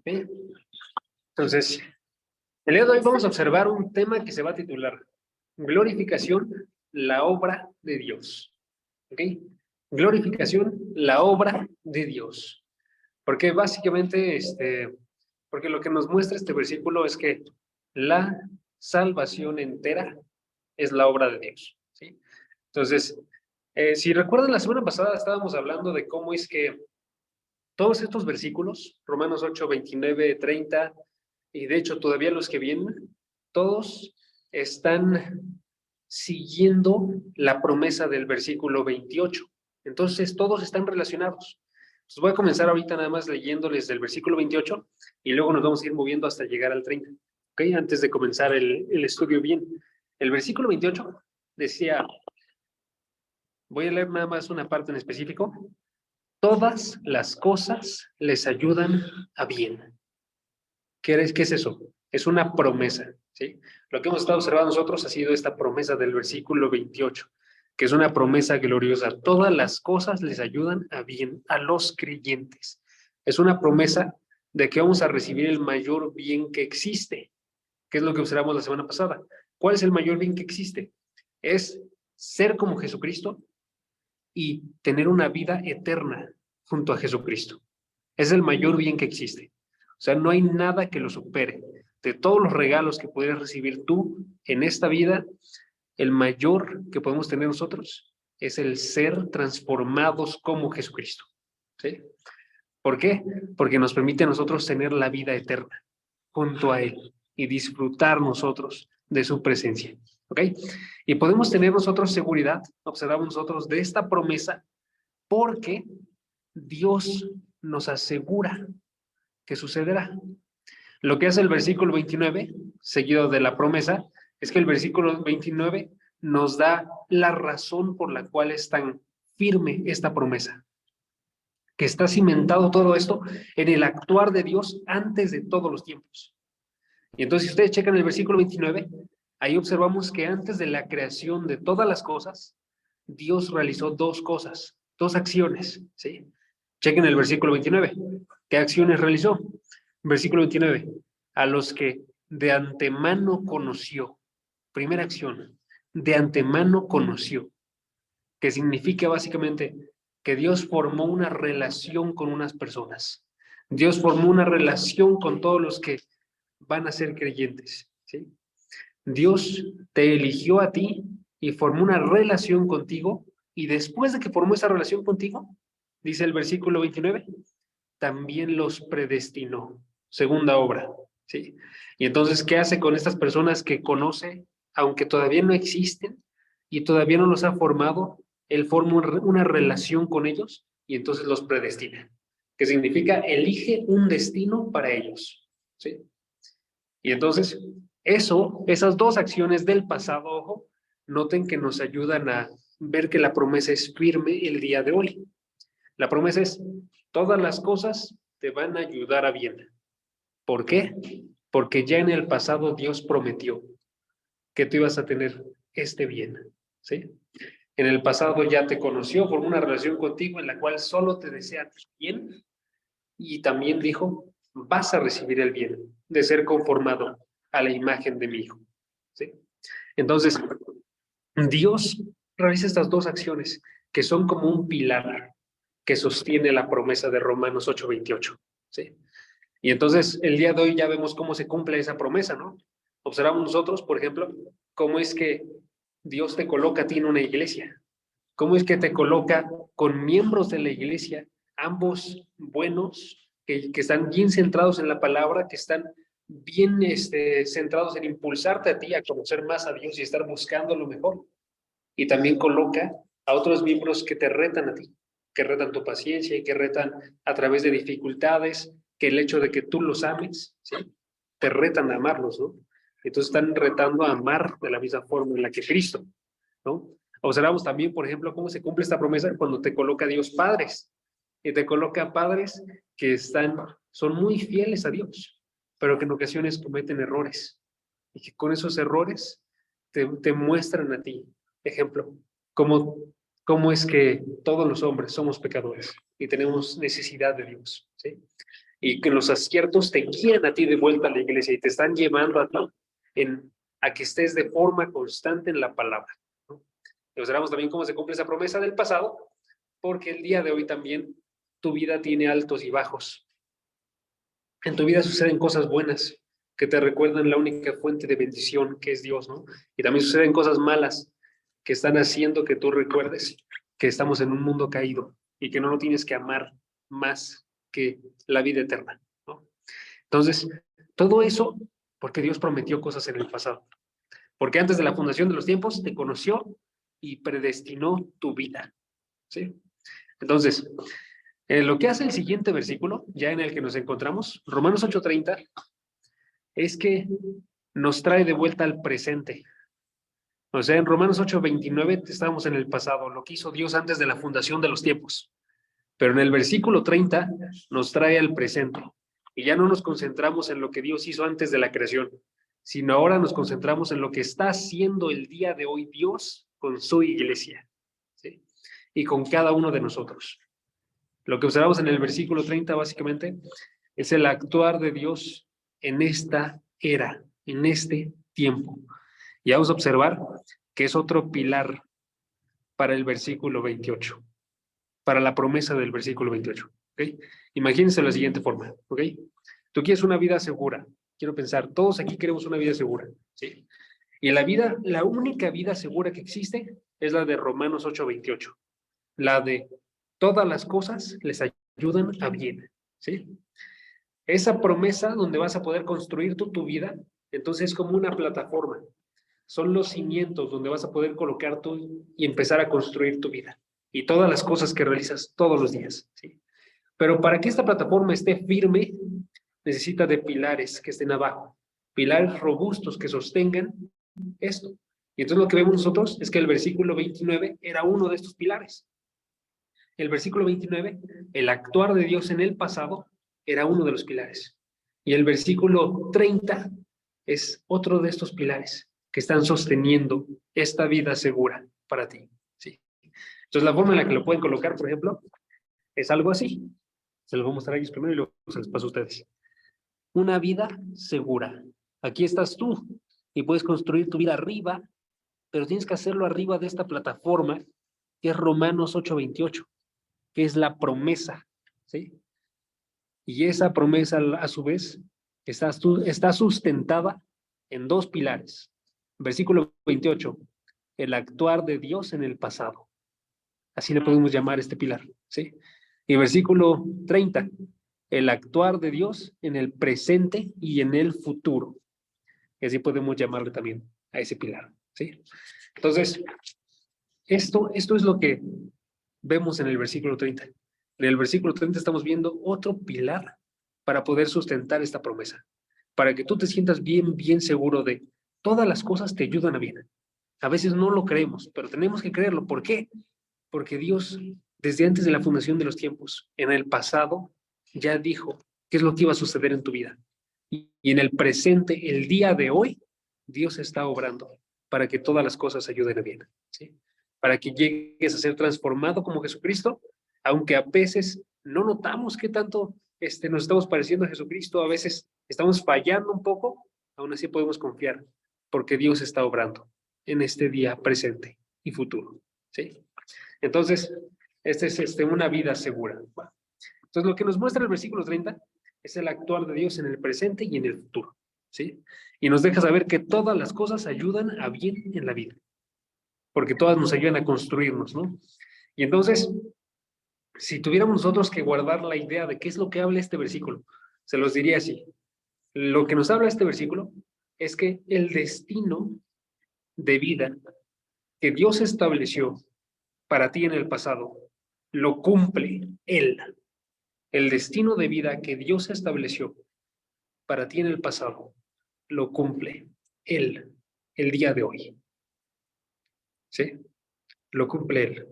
¿Ok? Entonces, el día de hoy vamos a observar un tema que se va a titular Glorificación, la obra de Dios. ¿Ok? Glorificación, la obra de Dios. Porque básicamente, porque lo que nos muestra este versículo es que la salvación entera es la obra de Dios. ¿Sí? Entonces, si recuerdan, la semana pasada estábamos hablando de cómo es que todos estos versículos, Romanos 8, 29, 30, y de hecho todavía los que vienen, todos están siguiendo la promesa del versículo 28. Entonces, todos están relacionados. Entonces, voy a comenzar ahorita nada más leyéndoles del versículo 28 y luego nos vamos a ir moviendo hasta llegar al 30. ¿Ok? Antes de comenzar el estudio bien. El versículo 28 decía, voy a leer nada más una parte en específico. Todas las cosas les ayudan a bien. ¿Qué es eso? Es una promesa, ¿sí? Lo que hemos estado observando nosotros ha sido esta promesa del versículo 28, que es una promesa gloriosa. Todas las cosas les ayudan a bien a los creyentes. Es una promesa de que vamos a recibir el mayor bien que existe, que es lo que observamos la semana pasada. ¿Cuál es el mayor bien que existe? Es ser como Jesucristo y tener una vida eterna junto a Jesucristo. Es el mayor bien que existe. O sea, no hay nada que lo supere. De todos los regalos que podrías recibir tú en esta vida, el mayor que podemos tener nosotros es el ser transformados como Jesucristo. ¿Sí? ¿Por qué? Porque nos permite a nosotros tener la vida eterna junto a Él y disfrutar nosotros de su presencia. ¿Ok? Y podemos tener nosotros seguridad, observamos nosotros de esta promesa, porque Dios nos asegura que sucederá. Lo que hace el versículo 29, seguido de la promesa, es que el versículo 29 nos da la razón por la cual es tan firme esta promesa, que está cimentado todo esto en el actuar de Dios antes de todos los tiempos. Y entonces, si ustedes checan el versículo 29, ahí observamos que antes de la creación de todas las cosas, Dios realizó dos cosas, dos acciones, ¿sí? Chequen el versículo 29. ¿Qué acciones realizó? Versículo 29. A los que de antemano conoció. Primera acción, de antemano conoció, que significa básicamente que Dios formó una relación con unas personas. Dios formó una relación con todos los que van a ser creyentes, ¿sí? Dios te eligió a ti y formó una relación contigo, y después de que formó esa relación contigo, dice el versículo 29, también los predestinó. Segunda obra, ¿sí? Y entonces, ¿qué hace con estas personas que conoce, aunque todavía no existen y todavía no los ha formado? Él forma una relación con ellos y entonces los predestina, que significa elige un destino para ellos, ¿sí? Y entonces, esas dos acciones del pasado, ojo, noten que nos ayudan a ver que la promesa es firme el día de hoy. La promesa es, todas las cosas te van a ayudar a bien. ¿Por qué? Porque ya en el pasado Dios prometió que tú ibas a tener este bien, ¿sí? En el pasado ya te conoció, formó una relación contigo en la cual solo te desea bien, y también dijo, vas a recibir el bien de ser conformado a la imagen de mi Hijo, ¿sí? Entonces, Dios realiza estas dos acciones que son como un pilar que sostiene la promesa de Romanos 8:28, ¿sí? Y entonces, el día de hoy ya vemos cómo se cumple esa promesa, ¿no? Observamos nosotros, por ejemplo, cómo es que Dios te coloca a ti en una iglesia, cómo es que te coloca con miembros de la iglesia, ambos buenos, que están bien centrados en la palabra, que están bien centrados en impulsarte a ti a conocer más a Dios y estar buscando lo mejor. Y también coloca a otros miembros que te retan a ti, que retan tu paciencia y que retan a través de dificultades, que el hecho de que tú los ames, ¿sí? Te retan a amarlos, ¿no? Entonces están retando a amar de la misma forma en la que Cristo, ¿no? Observamos también, por ejemplo, cómo se cumple esta promesa cuando te coloca Dios padres, y te coloca padres que son muy fieles a Dios, pero que en ocasiones cometen errores, y que con esos errores te muestran a ti, ejemplo, cómo es que todos los hombres somos pecadores y tenemos necesidad de Dios, ¿sí? y que los aciertos te guían a ti de vuelta a la iglesia y te están llevando a que estés de forma constante en la palabra, ¿no? Y observamos también cómo se cumple esa promesa del pasado, porque el día de hoy también tu vida tiene altos y bajos. En tu vida suceden cosas buenas que te recuerdan la única fuente de bendición que es Dios, ¿no? Y también suceden cosas malas que están haciendo que tú recuerdes que estamos en un mundo caído y que no lo tienes que amar más que la vida eterna, ¿no? Entonces, todo eso porque Dios prometió cosas en el pasado. Porque antes de la fundación de los tiempos te conoció y predestinó tu vida, ¿sí? Entonces, lo que hace el siguiente versículo, ya en el que nos encontramos, Romanos 8:30, es que nos trae de vuelta al presente. O sea, en Romanos 8:29 estábamos en el pasado, lo que hizo Dios antes de la fundación de los tiempos. Pero en el versículo 30 nos trae al presente. Y ya no nos concentramos en lo que Dios hizo antes de la creación, sino ahora nos concentramos en lo que está haciendo el día de hoy Dios con su iglesia, ¿sí? Y con cada uno de nosotros. Lo que observamos en el versículo 30 básicamente es el actuar de Dios en esta era, en este tiempo. Y vamos a observar que es otro pilar para el versículo 28, para la promesa del versículo 28. ¿Okay? Imagínense de la siguiente forma. ¿Okay? Tú quieres una vida segura. Quiero pensar, todos aquí queremos una vida segura. ¿Sí? Y la vida, la única vida segura que existe es la de Romanos 8:28. La de todas las cosas les ayudan a bien. ¿Sí? Esa promesa donde vas a poder construir tu vida, entonces es como una plataforma. Son los cimientos donde vas a poder colocar tú y empezar a construir tu vida y todas las cosas que realizas todos los días, ¿sí? Pero para que esta plataforma esté firme, necesita de pilares que estén abajo, pilares robustos que sostengan esto. Y entonces lo que vemos nosotros es que el versículo 29 era uno de estos pilares. El versículo 29, el actuar de Dios en el pasado, era uno de los pilares. Y el versículo 30 es otro de estos pilares que están sosteniendo esta vida segura para ti. ¿Sí? Entonces, la forma en la que lo pueden colocar, por ejemplo, es algo así. Se lo voy a mostrar a ellos primero y luego se los paso a ustedes. Una vida segura. Aquí estás tú y puedes construir tu vida arriba, pero tienes que hacerlo arriba de esta plataforma que es Romanos 8:28, que es la promesa, ¿sí? Y esa promesa, a su vez, está sustentada en dos pilares. Versículo 28, el actuar de Dios en el pasado. Así le podemos llamar este pilar, ¿sí? Y versículo 30, el actuar de Dios en el presente y en el futuro. Y así podemos llamarle también a ese pilar, ¿sí? Entonces, esto es lo que vemos en el versículo 30. En el versículo 30 estamos viendo otro pilar para poder sustentar esta promesa, para que tú te sientas bien, bien seguro de todas las cosas te ayudan a bien. A veces no lo creemos, pero tenemos que creerlo. ¿Por qué? Porque Dios, desde antes de la fundación de los tiempos, en el pasado, ya dijo qué es lo que iba a suceder en tu vida. Y en el presente, el día de hoy, Dios está obrando para que todas las cosas ayuden a bien, ¿sí? Para que llegues a ser transformado como Jesucristo, aunque a veces no notamos qué tanto nos estamos pareciendo a Jesucristo, a veces estamos fallando un poco, aún así podemos confiar, porque Dios está obrando en este día presente y futuro, ¿sí? Entonces, esta es una vida segura. Entonces, lo que nos muestra el versículo 30 es el actuar de Dios en el presente y en el futuro, ¿sí? Y nos deja saber que todas las cosas ayudan a bien en la vida, porque todas nos ayudan a construirnos, ¿no? Y entonces, si tuviéramos nosotros que guardar la idea de qué es lo que habla este versículo, se los diría así. Lo que nos habla este versículo es que el destino de vida que Dios estableció para ti en el pasado, lo cumple Él. El destino de vida que Dios estableció para ti en el pasado, lo cumple Él el día de hoy. ¿Sí? Lo cumple Él.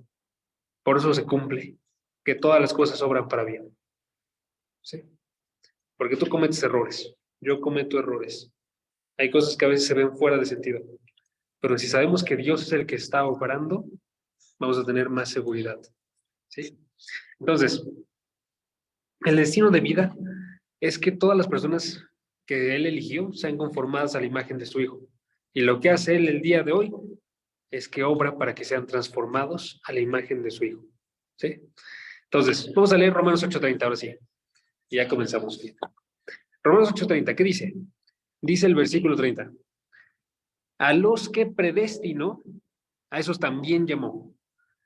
Por eso se cumple que todas las cosas obran para bien. ¿Sí? Porque tú cometes errores, yo cometo errores. Hay cosas que a veces se ven fuera de sentido. Pero si sabemos que Dios es el que está operando, vamos a tener más seguridad. ¿Sí? Entonces, el destino de vida es que todas las personas que Él eligió sean conformadas a la imagen de su Hijo. Y lo que hace Él el día de hoy es que obra para que sean transformados a la imagen de su Hijo. ¿Sí? Entonces, vamos a leer Romanos 8:30 ahora sí. Y ya comenzamos bien. Romanos 8:30, ¿qué dice? Dice el versículo 30. A los que predestinó, a esos también llamó.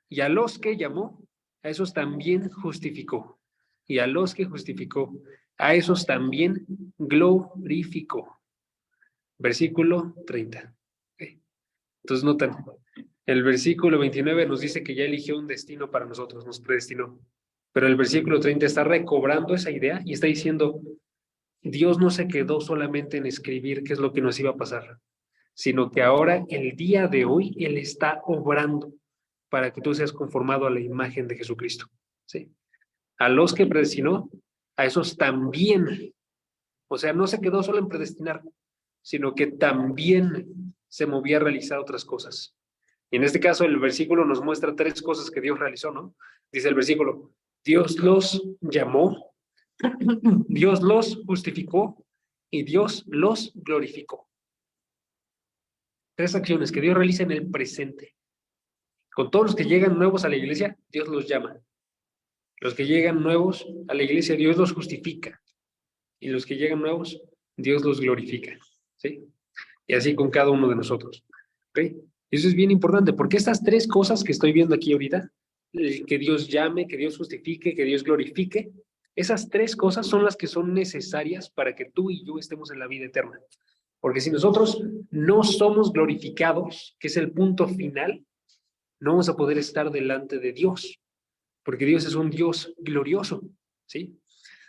Y a los que llamó, a esos también justificó. Y a los que justificó, a esos también glorificó. Versículo 30. Okay. Entonces notan, el versículo 29 nos dice que ya eligió un destino para nosotros, nos predestinó. Pero el versículo 30 está recobrando esa idea y está diciendo, Dios no se quedó solamente en escribir qué es lo que nos iba a pasar, sino que ahora, el día de hoy, Él está obrando para que tú seas conformado a la imagen de Jesucristo. ¿Sí? A los que predestinó, a esos también. O sea, no se quedó solo en predestinar, sino que también se movía a realizar otras cosas. Y en este caso, el versículo nos muestra tres cosas que Dios realizó, ¿no? Dice el versículo, Dios los llamó, Dios los justificó y Dios los glorificó. Tres acciones que Dios realiza en el presente. Con todos los que llegan nuevos a la iglesia, Dios los llama. Los que llegan nuevos a la iglesia, Dios los justifica. Y los que llegan nuevos, Dios los glorifica. ¿Sí? Y así con cada uno de nosotros. ¿Ok? Y eso es bien importante, porque estas tres cosas que estoy viendo aquí ahorita, que Dios llame, que Dios justifique, que Dios glorifique, esas tres cosas son las que son necesarias para que tú y yo estemos en la vida eterna. Porque si nosotros no somos glorificados, que es el punto final, no vamos a poder estar delante de Dios, porque Dios es un Dios glorioso, ¿sí?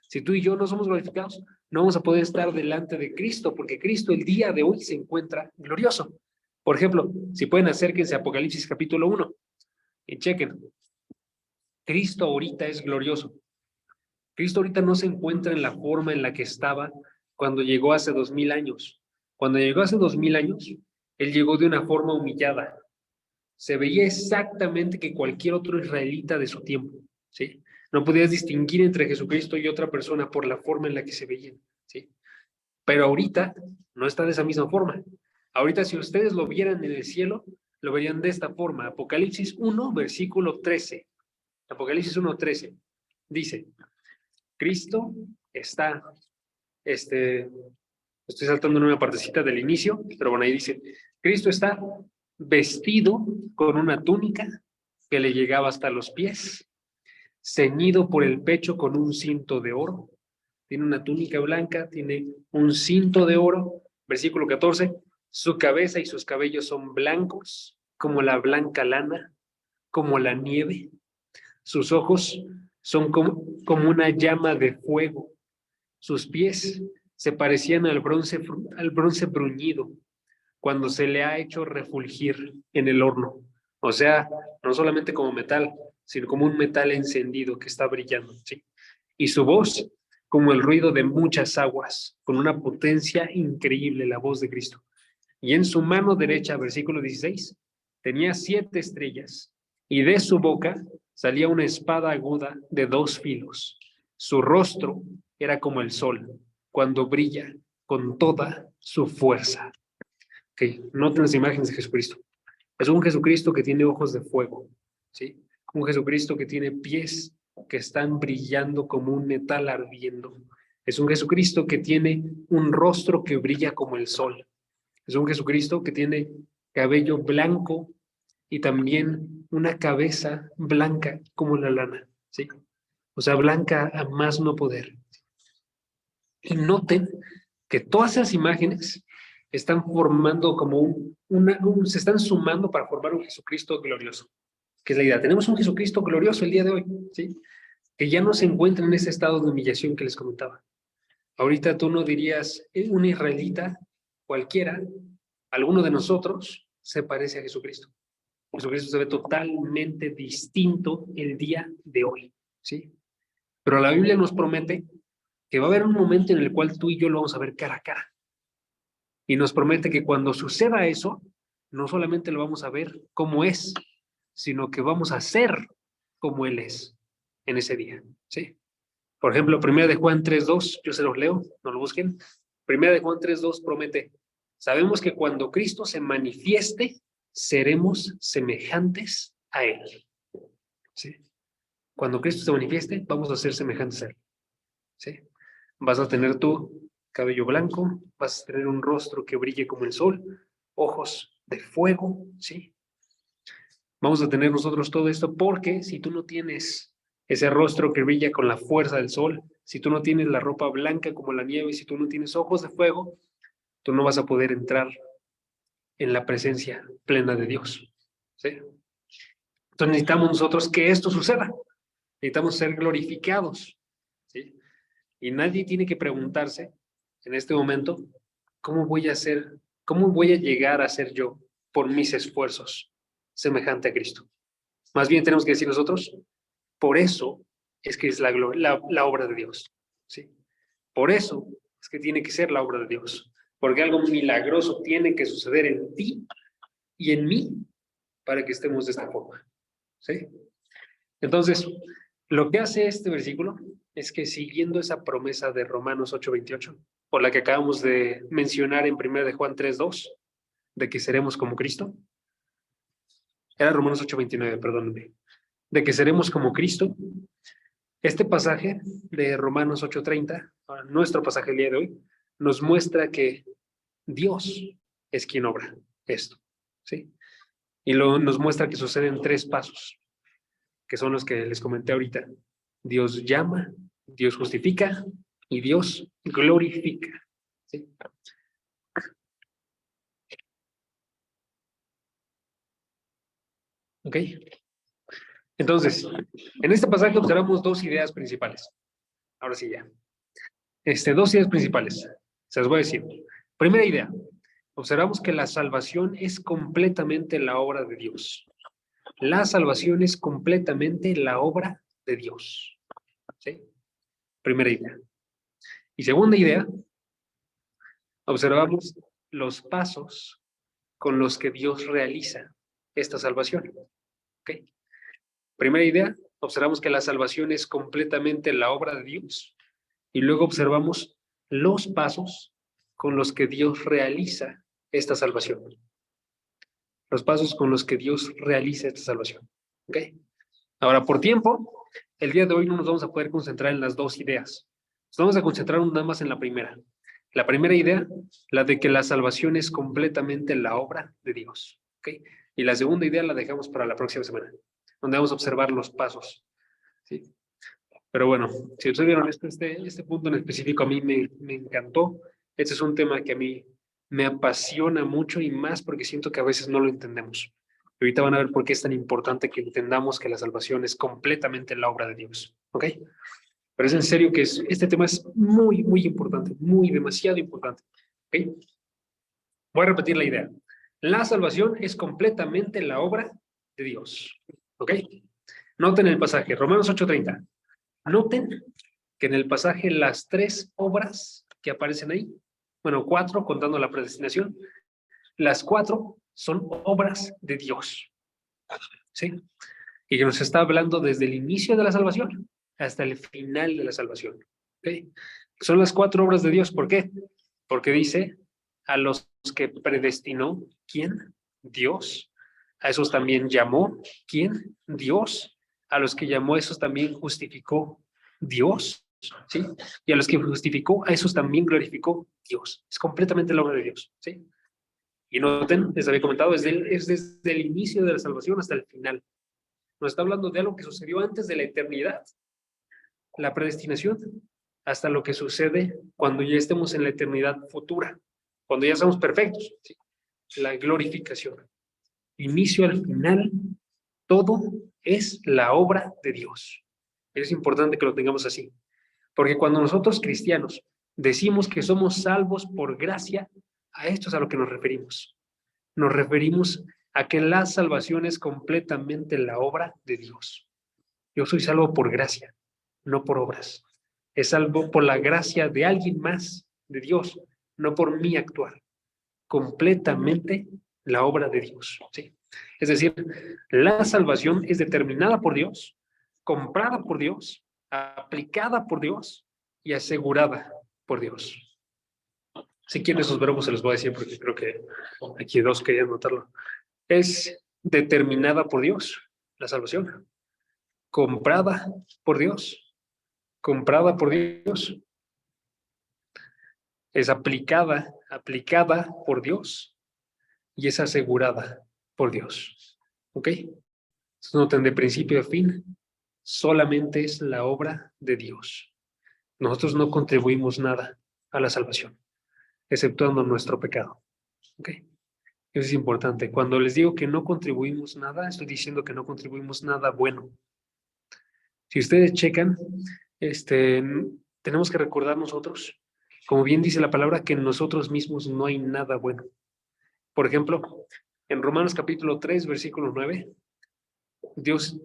Si tú y yo no somos glorificados, no vamos a poder estar delante de Cristo, porque Cristo el día de hoy se encuentra glorioso. Por ejemplo, si pueden acérquense a Apocalipsis capítulo 1 y chequen. Cristo ahorita es glorioso. Cristo ahorita no se encuentra en la forma en la que estaba cuando llegó hace 2000 años. Cuando llegó hace 2000 años, Él llegó de una forma humillada. Se veía exactamente que cualquier otro israelita de su tiempo, ¿sí? No podías distinguir entre Jesucristo y otra persona por la forma en la que se veían, ¿sí? Pero ahorita no está de esa misma forma. Ahorita si ustedes lo vieran en el cielo, lo verían de esta forma. Apocalipsis 1, versículo 13. Apocalipsis 1:13 dice, Cristo está, estoy saltando en una partecita del inicio, pero bueno, ahí dice, Cristo está vestido con una túnica que le llegaba hasta los pies, ceñido por el pecho con un cinto de oro. Tiene una túnica blanca, tiene un cinto de oro. Versículo 14, su cabeza y sus cabellos son blancos, como la blanca lana, como la nieve. Sus ojos son como una llama de fuego. Sus pies se parecían al bronce bruñido cuando se le ha hecho refulgir en el horno. O sea, no solamente como metal, sino como un metal encendido que está brillando, ¿sí? Y su voz como el ruido de muchas aguas, con una potencia increíble, la voz de Cristo. Y en su mano derecha, versículo 16, tenía 7 estrellas, y de su boca salía una espada aguda de 2 filos. Su rostro era como el sol, cuando brilla con toda su fuerza. Okay. Noten las imágenes de Jesucristo. Es un Jesucristo que tiene ojos de fuego, ¿sí? Un Jesucristo que tiene pies que están brillando como un metal ardiendo. Es un Jesucristo que tiene un rostro que brilla como el sol. Es un Jesucristo que tiene cabello blanco y también una cabeza blanca como la lana, ¿sí? O sea, blanca a más no poder. Y noten que todas esas imágenes están formando como se están sumando para formar un Jesucristo glorioso, que es la idea. Tenemos un Jesucristo glorioso el día de hoy, ¿sí? Que ya no se encuentra en ese estado de humillación que les comentaba. Ahorita tú no dirías, un israelita cualquiera, alguno de nosotros se parece a Jesucristo. Jesucristo se ve totalmente distinto el día de hoy, ¿sí? Pero la Biblia nos promete que va a haber un momento en el cual tú y yo lo vamos a ver cara a cara. Y nos promete que cuando suceda eso, no solamente lo vamos a ver como es, sino que vamos a ser como Él es en ese día, ¿sí? Por ejemplo, 1 de Juan 3:2, yo se los leo, no lo busquen. 1 de Juan 3:2 promete, sabemos que cuando Cristo se manifieste, seremos semejantes a Él. ¿Sí? Cuando Cristo se manifieste, vamos a ser semejantes a Él. ¿Sí? Vas a tener tu cabello blanco, vas a tener un rostro que brille como el sol, ojos de fuego, ¿sí? Vamos a tener nosotros todo esto porque si tú no tienes ese rostro que brilla con la fuerza del sol, si tú no tienes la ropa blanca como la nieve, si tú no tienes ojos de fuego, tú no vas a poder entrar en la presencia plena de Dios, ¿sí? Entonces necesitamos nosotros que esto suceda, necesitamos ser glorificados, ¿sí? Y nadie tiene que preguntarse en este momento, ¿cómo voy a ser, cómo voy a llegar a ser yo por mis esfuerzos semejante a Cristo? Más bien tenemos que decir nosotros, por eso es que es la obra de Dios, ¿sí? Por eso es que tiene que ser la obra de Dios, porque algo milagroso tiene que suceder en ti y en mí para que estemos de esta forma, ¿sí? Entonces, lo que hace este versículo es que siguiendo esa promesa de Romanos 8:28, por la que acabamos de mencionar en 1 de Juan 3:2, de que seremos como Cristo, era Romanos 8:29, perdónenme, de que seremos como Cristo, este pasaje de Romanos 8:30, nuestro pasaje el día de hoy, nos muestra que Dios es quien obra esto, ¿sí? Y nos muestra que suceden 3 pasos, que son los que les comenté ahorita. Dios llama, Dios justifica y Dios glorifica, ¿sí? ¿Ok? Entonces, en este pasaje observamos 2 ideas principales. Ahora sí ya. 2 ideas principales. Se las voy a decir. Primera idea. Observamos que la salvación es completamente la obra de Dios. La salvación es completamente la obra de Dios. ¿Sí? Primera idea. Y segunda idea, observamos los pasos con los que Dios realiza esta salvación. ¿Ok? Primera idea, observamos que la salvación es completamente la obra de Dios. Y luego observamos los pasos con los que Dios realiza esta salvación. Los pasos con los que Dios realiza esta salvación. ¿Ok? Ahora, por tiempo, el día de hoy no nos vamos a poder concentrar en las 2 ideas. Nos vamos a concentrar nada más en la primera. La primera idea, la de que la salvación es completamente la obra de Dios. ¿Ok? Y la segunda idea la dejamos para la próxima semana, donde vamos a observar los pasos. ¿Sí? Pero bueno, si ustedes vieron este punto en específico, a mí me encantó. Este es un tema que a mí me apasiona mucho y más porque siento que a veces no lo entendemos. Ahorita van a ver por qué es tan importante que entendamos que la salvación es completamente la obra de Dios. ¿Ok? Pero es en serio que este tema es muy, muy importante, muy demasiado importante. ¿Ok? Voy a repetir la idea. La salvación es completamente la obra de Dios. ¿Ok? Noten el pasaje, Romanos 8:30. Noten que en el pasaje las 3 obras que aparecen ahí, bueno, 4 contando la predestinación, las 4 son obras de Dios. ¿Sí? Y que nos está hablando desde el inicio de la salvación hasta el final de la salvación. ¿Okay? Son las 4 obras de Dios. ¿Por qué? Porque dice a los que predestinó, ¿quién? Dios. A esos también llamó, ¿quién? Dios. A los que llamó, a esos también justificó, Dios. ¿Sí? Y a los que justificó, a esos también glorificó Dios. Es completamente la obra de Dios. ¿Sí? Y noten, les había comentado, es desde el inicio de la salvación hasta el final. Nos está hablando de algo que sucedió antes de la eternidad, la predestinación, hasta lo que sucede cuando ya estemos en la eternidad futura, cuando ya somos perfectos, ¿sí? La glorificación. Inicio al final, todo es la obra de Dios. Es importante que lo tengamos así, porque cuando nosotros cristianos decimos que somos salvos por gracia, a esto es a lo que nos referimos. Nos referimos a que la salvación es completamente la obra de Dios. Yo soy salvo por gracia, no por obras. Es salvo por la gracia de alguien más, de Dios, no por mi actuar. Completamente la obra de Dios. ¿Sí? Es decir, la salvación es determinada por Dios, comprada por Dios, aplicada por Dios y asegurada por Dios. Si quieren esos verbos se los voy a decir porque creo que aquí dos querían notarlo. Es determinada por Dios, la salvación. Comprada por Dios. Comprada por Dios. Es aplicada por Dios y es asegurada por Dios. ¿Ok? Entonces noten de principio a fin, solamente es la obra de Dios. Nosotros no contribuimos nada a la salvación, exceptuando nuestro pecado. ¿Ok? Eso es importante. Cuando les digo que no contribuimos nada, estoy diciendo que no contribuimos nada bueno. Si ustedes checan, tenemos que recordar nosotros, como bien dice la palabra, que en nosotros mismos no hay nada bueno. Por ejemplo, en Romanos capítulo 3, versículo 9, Dios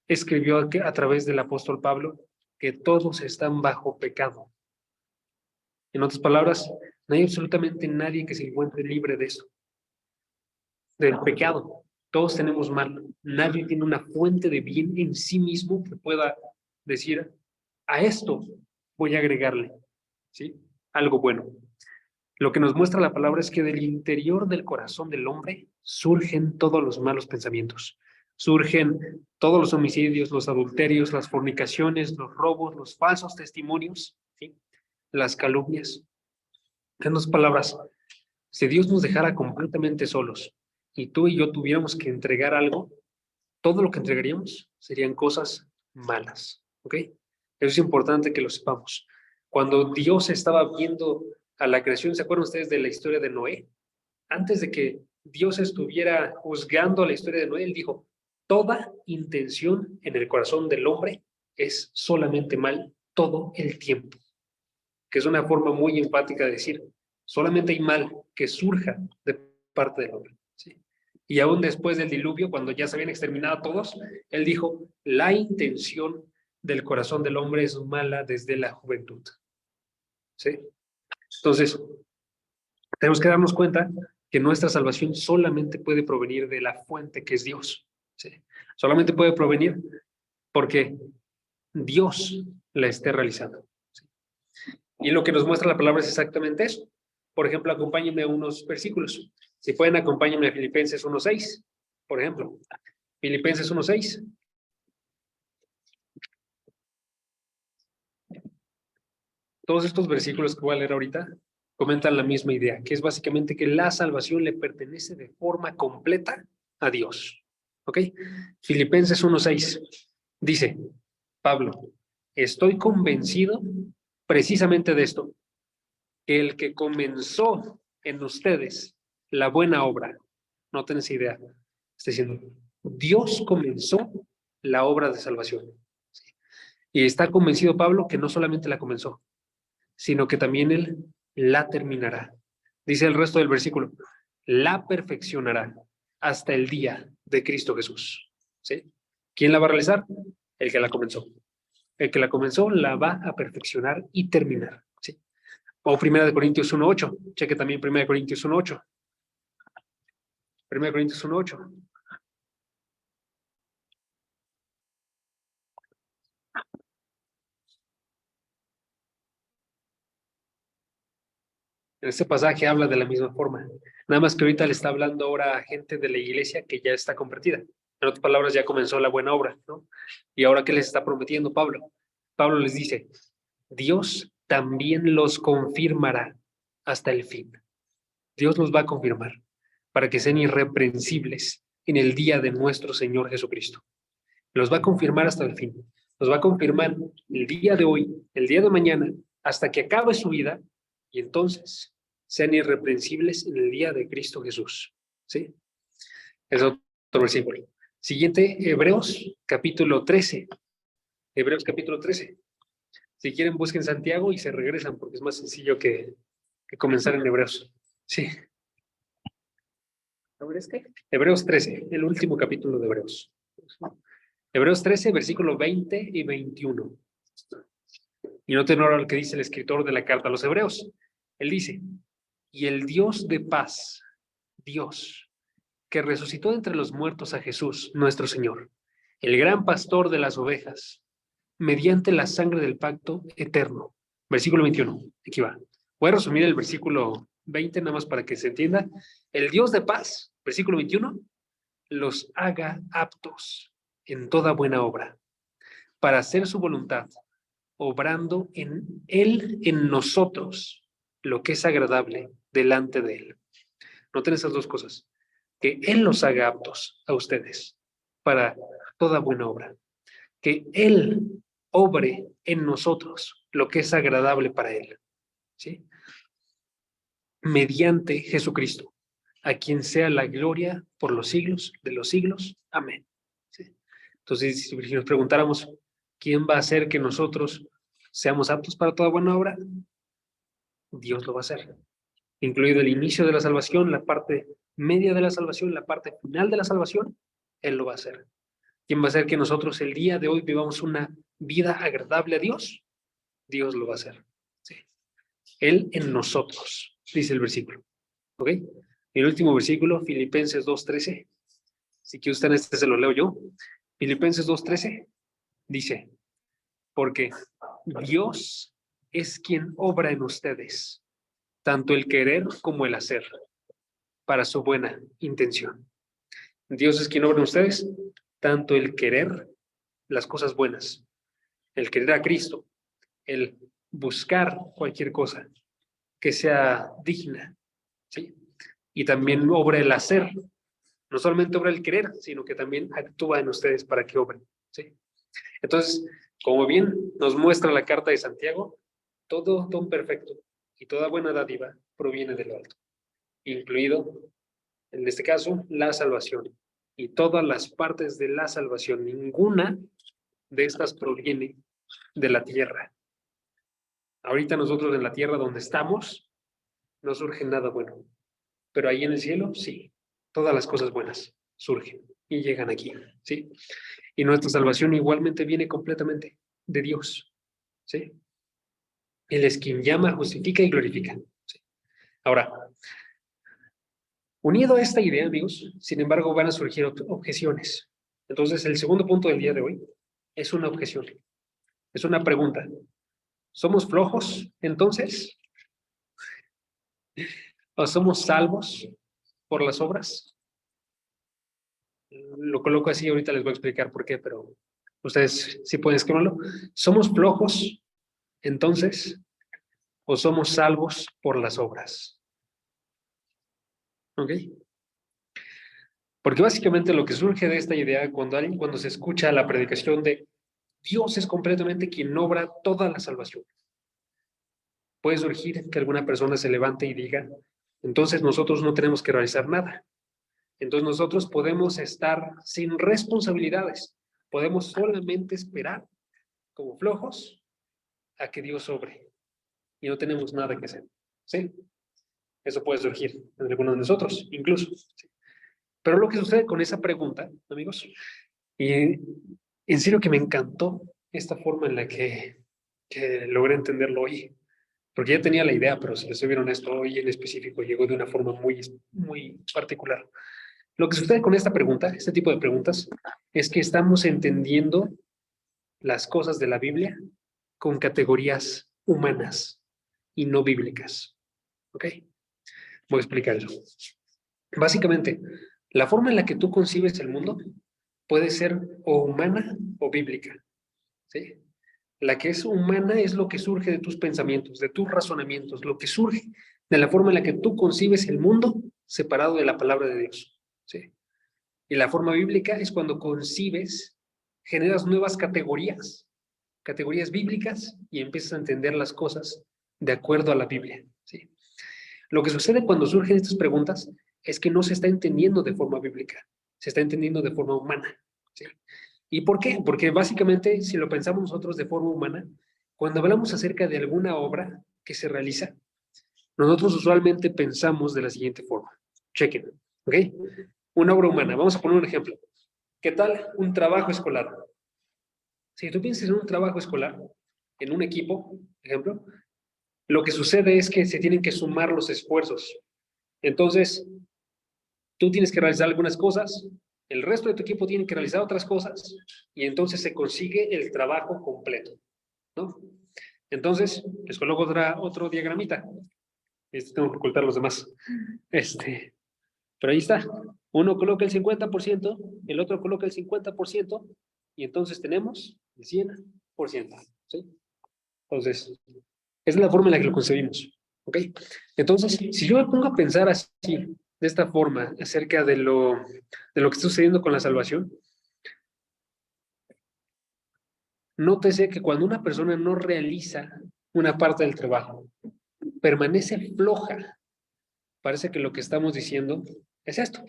escribió a través del apóstol Pablo que todos están bajo pecado. En otras palabras, no hay absolutamente nadie que se encuentre libre de eso, del pecado. Todos tenemos mal. Nadie tiene una fuente de bien en sí mismo que pueda decir, a esto voy a agregarle, ¿sí? Algo bueno. Lo que nos muestra la palabra es que del interior del corazón del hombre surgen todos los malos pensamientos. Surgen todos los homicidios, los adulterios, las fornicaciones, los robos, los falsos testimonios, ¿sí? Las calumnias. En otras palabras, si Dios nos dejara completamente solos y tú y yo tuviéramos que entregar algo, todo lo que entregaríamos serían cosas malas, ¿ok? Eso es importante que lo sepamos. Cuando Dios estaba viendo a la creación, ¿se acuerdan ustedes de la historia de Noé? Antes de que Dios estuviera juzgando la historia de Noé, él dijo, toda intención en el corazón del hombre es solamente mal todo el tiempo, que es una forma muy enfática de decir, solamente hay mal que surja de parte del hombre. ¿Sí? Y aún después del diluvio, cuando ya se habían exterminado a todos, él dijo, la intención del corazón del hombre es mala desde la juventud. ¿Sí? Entonces, tenemos que darnos cuenta que nuestra salvación solamente puede provenir de la fuente que es Dios. ¿Sí? Solamente puede provenir porque Dios la esté realizando. ¿Sí? Y lo que nos muestra la palabra es exactamente eso. Por ejemplo, acompáñenme a unos versículos. Si pueden, acompáñenme a Filipenses 1:6, por ejemplo. Filipenses 1:6. Todos estos versículos que voy a leer ahorita comentan la misma idea, que es básicamente que la salvación le pertenece de forma completa a Dios. ¿Ok? Filipenses 1:6 dice, Pablo, estoy convencido precisamente de esto, que el que comenzó en ustedes la buena obra, no tenés idea, está diciendo, Dios comenzó la obra de salvación. Y está convencido Pablo que no solamente la comenzó, sino que también él la terminará. Dice el resto del versículo, la perfeccionará hasta el día de Cristo Jesús. ¿Sí? ¿Quién la va a realizar? El que la comenzó. El que la comenzó la va a perfeccionar y terminar. ¿Sí? O 1 Corintios 1:8. Cheque también 1 Corintios 1:8. 1 Corintios 1:8. En este pasaje habla de la misma forma. Nada más que ahorita le está hablando ahora a gente de la iglesia que ya está convertida. En otras palabras, ya comenzó la buena obra, ¿no? Y ahora, ¿qué les está prometiendo Pablo? Pablo les dice, Dios también los confirmará hasta el fin. Dios los va a confirmar para que sean irreprensibles en el día de nuestro Señor Jesucristo. Los va a confirmar hasta el fin. Los va a confirmar el día de hoy, el día de mañana, hasta que acabe su vida y entonces sean irreprensibles en el día de Cristo Jesús. ¿Sí? Es otro versículo. Siguiente, Hebreos capítulo 13. Hebreos capítulo 13. Si quieren, busquen Santiago y se regresan porque es más sencillo que comenzar en Hebreos. Sí. Hebreos 13, el último capítulo de Hebreos. Hebreos 13, versículo 20 y 21. Y noten ahora lo que dice el escritor de la carta a los Hebreos. Él dice, y el Dios de paz, Dios, que resucitó entre los muertos a Jesús, nuestro Señor, el gran pastor de las ovejas, mediante la sangre del pacto eterno. Versículo 21, aquí va. Voy a resumir el versículo 20 nada más para que se entienda. El Dios de paz, versículo 21, los haga aptos en toda buena obra, para hacer su voluntad, obrando en Él, en nosotros, lo que es agradable delante de Él. Noten esas dos cosas. Que Él los haga aptos a ustedes para toda buena obra. Que Él obre en nosotros lo que es agradable para Él. ¿Sí? Mediante Jesucristo, a quien sea la gloria por los siglos de los siglos. Amén. ¿Sí? Entonces, si nos preguntáramos, ¿quién va a hacer que nosotros seamos aptos para toda buena obra? Dios lo va a hacer. Incluido el inicio de la salvación, la parte media de la salvación, la parte final de la salvación, Él lo va a hacer. ¿Quién va a hacer que nosotros el día de hoy vivamos una vida agradable a Dios? Dios lo va a hacer. Sí. Él en nosotros, dice el versículo. ¿Ok? Y el último versículo, Filipenses 2:13. Si que usted se lo leo yo. Filipenses 2:13 dice, porque Dios es quien obra en ustedes, tanto el querer como el hacer, para su buena intención. Dios es quien obra en ustedes, tanto el querer las cosas buenas, el querer a Cristo, el buscar cualquier cosa que sea digna, ¿sí? Y también obra el hacer, no solamente obra el querer, sino que también actúa en ustedes para que obren, ¿sí? Entonces, como bien nos muestra la carta de Santiago, todo don perfecto y toda buena dádiva proviene de lo alto, incluido, en este caso, la salvación. Y todas las partes de la salvación, ninguna de estas proviene de la tierra. Ahorita nosotros en la tierra donde estamos, no surge nada bueno. Pero ahí en el cielo, sí, todas las cosas buenas surgen y llegan aquí, ¿sí? Y nuestra salvación igualmente viene completamente de Dios, ¿sí? Él es quien llama, justifica y glorifica, ¿sí? Ahora, unido a esta idea, amigos, sin embargo, van a surgir objeciones. Entonces, el segundo punto del día de hoy es una objeción, es una pregunta. ¿Somos flojos, entonces? ¿O somos salvos por las obras? Lo coloco así, ahorita les voy a explicar por qué, pero ustedes sí pueden escribirlo. ¿Somos flojos, entonces, o somos salvos por las obras? ¿Ok? Porque básicamente lo que surge de esta idea cuando se escucha la predicación de Dios es completamente quien obra toda la salvación, puede surgir que alguna persona se levante y diga, entonces nosotros no tenemos que realizar nada. Entonces nosotros podemos estar sin responsabilidades, podemos solamente esperar como flojos a que Dios obre y no tenemos nada que hacer. ¿Sí? Eso puede surgir en algunos de nosotros, incluso. ¿Sí? Pero lo que sucede con esa pregunta, amigos, y en serio que me encantó esta forma en la que logré entenderlo hoy, porque ya tenía la idea, pero si les soy bien honesto, hoy en específico llegó de una forma muy, muy particular. Lo que sucede con esta pregunta, este tipo de preguntas, es que estamos entendiendo las cosas de la Biblia con categorías humanas y no bíblicas. ¿Ok? Voy a explicar eso. Básicamente, la forma en la que tú concibes el mundo puede ser o humana o bíblica. ¿Sí? La que es humana es lo que surge de tus pensamientos, de tus razonamientos, lo que surge de la forma en la que tú concibes el mundo separado de la palabra de Dios. ¿Sí? Y la forma bíblica es cuando concibes, generas nuevas categorías, categorías bíblicas y empiezas a entender las cosas de acuerdo a la Biblia. ¿Sí? Lo que sucede cuando surgen estas preguntas es que no se está entendiendo de forma bíblica, se está entendiendo de forma humana. ¿Sí? ¿Y por qué? Porque básicamente, si lo pensamos nosotros de forma humana, cuando hablamos acerca de alguna obra que se realiza, nosotros usualmente pensamos de la siguiente forma. Chequen, ¿ok? Una obra humana, vamos a poner un ejemplo. ¿Qué tal un trabajo escolar? Si tú piensas en un trabajo escolar, en un equipo, por ejemplo, lo que sucede es que se tienen que sumar los esfuerzos. Entonces, tú tienes que realizar algunas cosas, El resto de tu equipo tiene que realizar otras cosas y entonces se consigue el trabajo completo, ¿no? Entonces, les coloco otro diagramita. Tengo que ocultar los demás. Pero ahí está. Uno coloca el 50%, el otro coloca el 50%, y entonces tenemos el 100%. ¿Sí? Entonces, esa es la forma en la que lo concebimos. ¿Ok? Entonces, si yo me pongo a pensar así, de esta forma, acerca de lo que está sucediendo con la salvación, nótese que cuando una persona no realiza una parte del trabajo, permanece floja. Parece que lo que estamos diciendo es esto,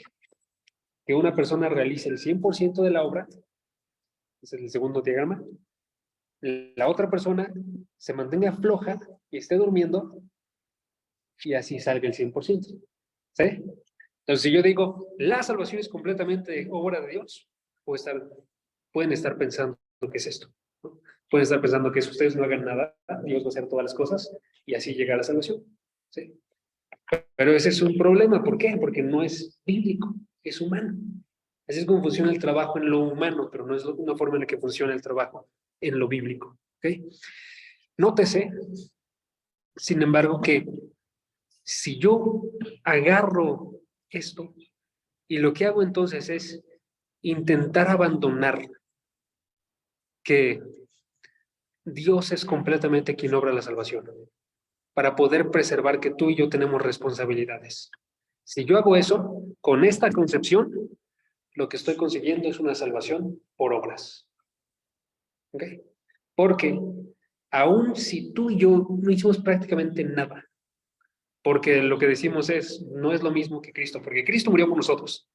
que una persona realice el 100% de la obra, ese es el segundo diagrama, la otra persona se mantenga floja y esté durmiendo y así salga el 100%. ¿Sí? Entonces, si yo digo, la salvación es completamente obra de Dios, pueden estar pensando que es esto, ¿no? Pueden estar pensando que si ustedes no hagan nada, Dios va a hacer todas las cosas y así llega a la salvación. ¿Sí? Pero ese es un problema. ¿Por qué? Porque no es bíblico, es humano. Así es como funciona el trabajo en lo humano, pero no es una forma en la que funciona el trabajo en lo bíblico. ¿Okay? Nótese, sin embargo, que si yo agarro esto y lo que hago entonces es intentar abandonar que Dios es completamente quien obra la salvación, para poder preservar que tú y yo tenemos responsabilidades. Si yo hago eso, con esta concepción, lo que estoy consiguiendo es una salvación por obras. ¿Ok? Porque aun si tú y yo no hicimos prácticamente nada, porque lo que decimos es, no es lo mismo que Cristo, porque Cristo murió por nosotros,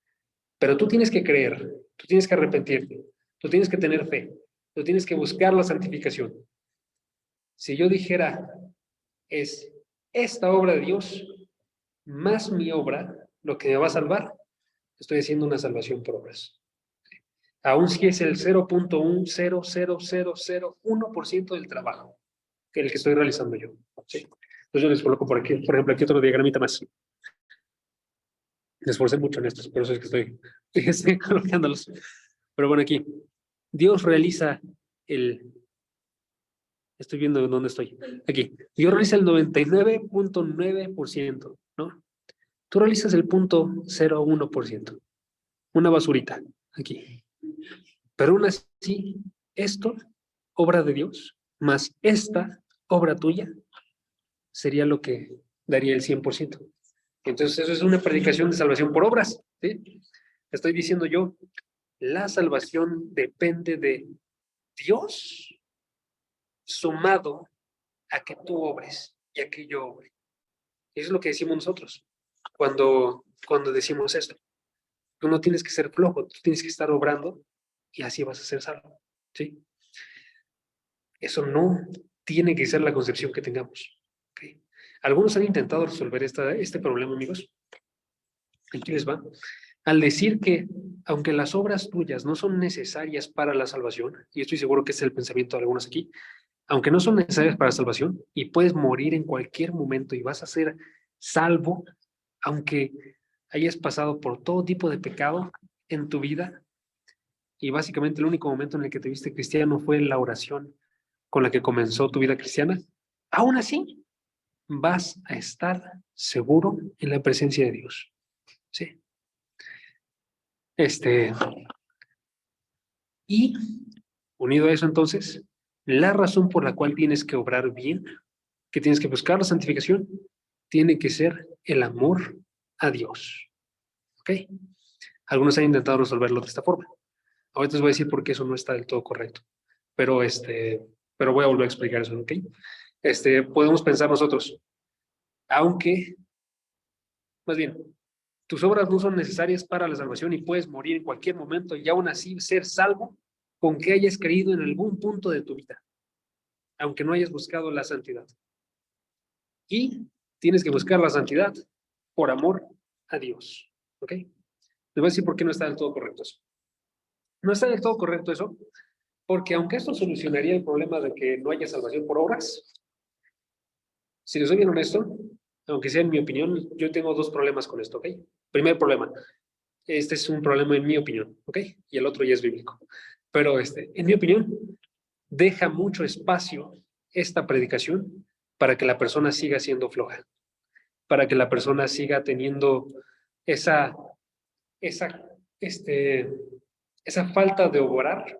pero tú tienes que creer, tú tienes que arrepentirte, tú tienes que tener fe, tú tienes que buscar la santificación. Si yo dijera, es esta obra de Dios más mi obra lo que me va a salvar, estoy haciendo una salvación por obras. Aún si es el 0.1000001% del trabajo que el que estoy realizando yo. ¿Sí? Entonces yo les coloco por aquí, por ejemplo, aquí otro diagramita más. Me esforcé mucho en estos, por eso es que estoy colocándolos. Pero bueno, aquí, Dios realiza el... Estoy viendo dónde estoy. Aquí, Dios realiza el 99.9%, ¿no? Tú realizas el 0.01%. Una basurita, aquí. Pero aún así, esto, obra de Dios, más esta, obra tuya, sería lo que daría el 100%. Entonces, eso es una predicación de salvación por obras. ¿Sí? Estoy diciendo yo, la salvación depende de Dios sumado a que tú obres y a que yo obre. Eso es lo que decimos nosotros cuando decimos esto. Tú no tienes que ser flojo, tú tienes que estar obrando y así vas a ser salvo. ¿Sí? Eso no tiene que ser la concepción que tengamos. ¿Okay? Algunos han intentado resolver este problema, amigos. Aquí les va. Al decir que, aunque las obras tuyas no son necesarias para la salvación, y estoy seguro que es el pensamiento de algunos aquí, aunque no son necesarias para la salvación, y puedes morir en cualquier momento y vas a ser salvo, aunque hayas pasado por todo tipo de pecado en tu vida, y básicamente el único momento en el que te viste cristiano fue en la oración con la que comenzó tu vida cristiana, aún así vas a estar seguro en la presencia de Dios. ¿Sí? Y unido a eso entonces, la razón por la cual tienes que obrar bien, que tienes que buscar la santificación, tiene que ser el amor a Dios. ¿Ok? Algunos han intentado resolverlo de esta forma. Ahorita les voy a decir por qué eso no está del todo correcto. Pero pero voy a volver a explicar eso, ¿ok? Podemos pensar nosotros, aunque, más bien, tus obras no son necesarias para la salvación y puedes morir en cualquier momento y aún así ser salvo con que hayas creído en algún punto de tu vida, aunque no hayas buscado la santidad. Y tienes que buscar la santidad por amor a Dios. ¿Ok? Les voy a decir por qué no está del todo correcto eso. No está del todo correcto eso, porque aunque esto solucionaría el problema de que no haya salvación por obras, si les soy bien honesto, aunque sea en mi opinión, yo tengo dos problemas con esto, ¿ok? Primer problema, este es un problema en mi opinión, ¿ok? Y el otro ya es bíblico. Pero en mi opinión, deja mucho espacio esta predicación para que la persona siga siendo floja, para que la persona siga teniendo esa, esa, este, esa falta de orar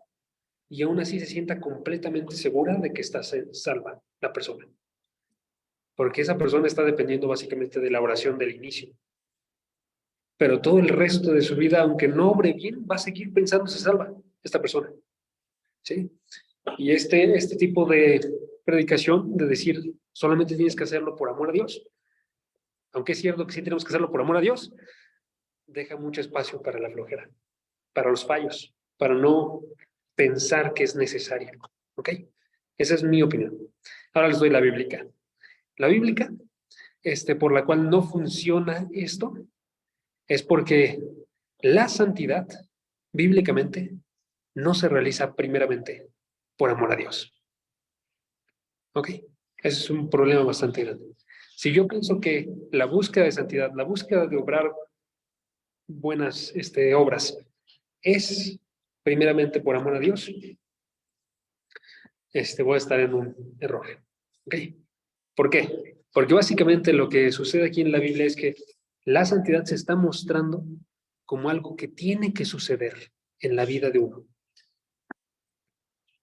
y aún así se sienta completamente segura de que está salva la persona. Porque esa persona está dependiendo básicamente de la oración del inicio. Pero todo el resto de su vida, aunque no obre bien, va a seguir pensando se salva esta persona. ¿Sí? Y este tipo de predicación, de decir solamente tienes que hacerlo por amor a Dios, aunque es cierto que sí tenemos que hacerlo por amor a Dios, deja mucho espacio para la flojera, para los fallos, para no pensar que es necesario. ¿Ok? Esa es mi opinión. Ahora les doy la bíblica. La bíblica, por la cual no funciona esto, es porque la santidad, bíblicamente, no se realiza primeramente por amor a Dios. ¿Ok? Ese es un problema bastante grande. Si yo pienso que la búsqueda de santidad, la búsqueda de obrar buenas obras, es primeramente por amor a Dios, voy a estar en un error. ¿Ok? ¿Por qué? Porque básicamente lo que sucede aquí en la Biblia es que la santidad se está mostrando como algo que tiene que suceder en la vida de uno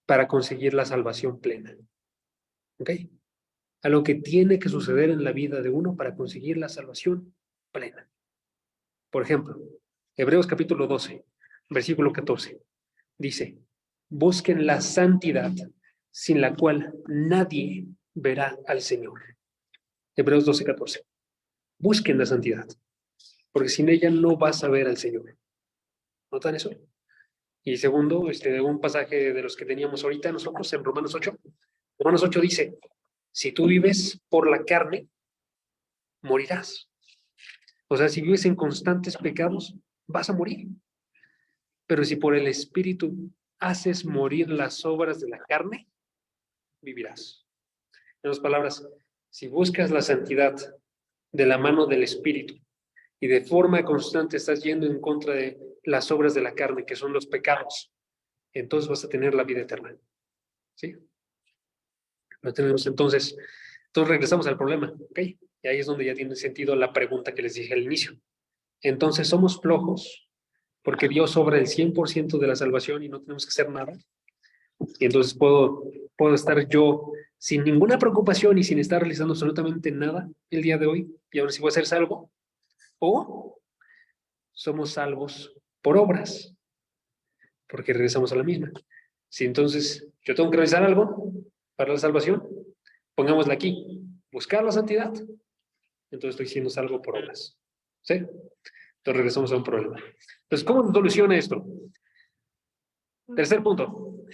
para conseguir la salvación plena. ¿Ok? Algo que tiene que suceder en la vida de uno para conseguir la salvación plena. Por ejemplo, Hebreos capítulo 12, versículo 14, dice, busquen la santidad sin la cual nadie verá al Señor. Hebreos 12, 14. Busquen la santidad, porque sin ella no vas a ver al Señor. ¿Notan eso? Y segundo, un pasaje de los que teníamos ahorita nosotros en Romanos 8. Romanos 8 dice, si tú vives por la carne, morirás. O sea, si vives en constantes pecados, vas a morir. Pero si por el Espíritu haces morir las obras de la carne, vivirás. En otras palabras, si buscas la santidad de la mano del Espíritu y de forma constante estás yendo en contra de las obras de la carne, que son los pecados, entonces vas a tener la vida eterna. ¿Sí? Lo tenemos entonces regresamos al problema, ¿ok? Y ahí es donde ya tiene sentido la pregunta que les dije al inicio. Entonces, ¿somos flojos porque Dios obra el 100% de la salvación y no tenemos que hacer nada? Y entonces puedo estar yo sin ninguna preocupación y sin estar realizando absolutamente nada el día de hoy y ahora sí voy a ser salvo. O somos salvos por obras, porque regresamos a la misma. Si entonces yo tengo que realizar algo para la salvación, pongámosla aquí, buscar la santidad, entonces estoy siendo salvo por obras. ¿Sí? Entonces regresamos a un problema. Entonces, ¿cómo soluciona esto? Tercer punto.